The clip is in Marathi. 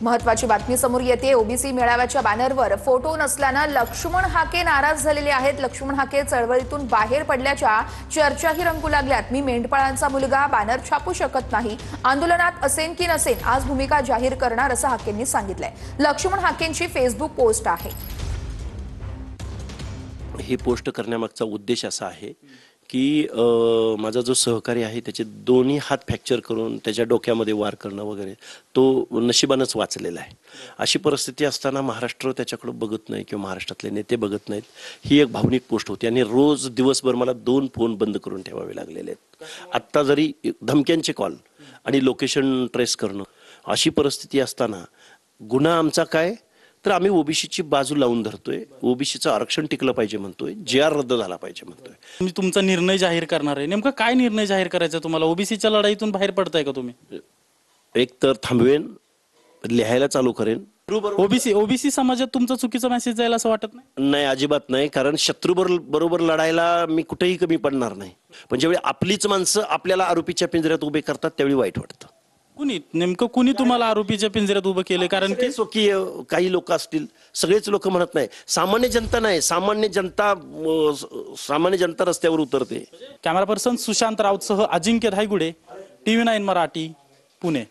महत्त्वाची बातमी समोर येते। ओबीसी मेळाव्याच्या बॅनरवर फोटो नसल्याने लक्ष्मण हाके नाराज झालेले आहेत। लक्ष्मण हाके चळवळीतून बाहेर पडल्याच्या चर्चाही रंगू लागल्यात। मी मेंढपाळांचा मुलगा बॅनर छापू शकत नाही, आंदोलनात असेन की नसेन आज भूमिका जाहीर करणार असं हाकेंनी सांगितलंय। लक्ष्मण हाकेंची फेसबुक पोस्ट आहे। ही पोस्ट करण्यामागचा उद्देश असा आहे की माझा जो सहकारी आहे त्याचे दोन्ही हात फ्रॅक्चर करून त्याच्या डोक्यामध्ये वार करणं वगैरे तो नशिबानंच वाचलेला आहे। अशी परिस्थिती असताना महाराष्ट्र त्याच्याकडे बघत नाही किंवा महाराष्ट्रातले नेते बघत नाहीत। ही एक भावनिक पोस्ट होती आणि रोज दिवसभर मला 2 फोन बंद करून ठेवावे लागलेले आहेत। आत्ता जरी धमक्यांचे कॉल आणि लोकेशन ट्रेस करणं अशी परिस्थिती असताना गुन्हा आमचा काय तर आम्ही ओबीसीची बाजू लावून धरतोय। ओबीसीचं आरक्षण टिकलं पाहिजे म्हणतोय, जे रद्द झाला पाहिजे म्हणतोय। तुम्ही तुमचा निर्णय जाहीर करणार आहे, नेमका काय निर्णय जाहीर करायचा तुम्हाला? ओबीसीच्या लढाईतून बाहेर पडताय का तुम्ही? एक तर थांबवेन, लिहायला चालू करेन। ओबीसी समाजात तुमचा चुकीचा मेसेज जाईल असं वाटत नाही? नाही, अजिबात नाही, कारण शत्रू बरोबर लढायला मी कुठेही कमी पडणार नाही। पण ज्यावेळी आपलीच माणसं आपल्याला आरोपीच्या पिंजऱ्यात उभे करतात त्यावेळी वाईट वाटतं। नेमकं कुणी तुम्हाला आरोपीच्या पिंजऱ्यात उभं केलं? कारण की स्वकीय काही लोक असतील, सगळेच लोक म्हणत नाही, सामान्य जनता नाही, सामान्य जनता रस्त्यावर उतरते। कॅमेरा पर्सन सुशांत राऊतसह अजिंक्य धायगुडे, TV9 मराठी, पुणे।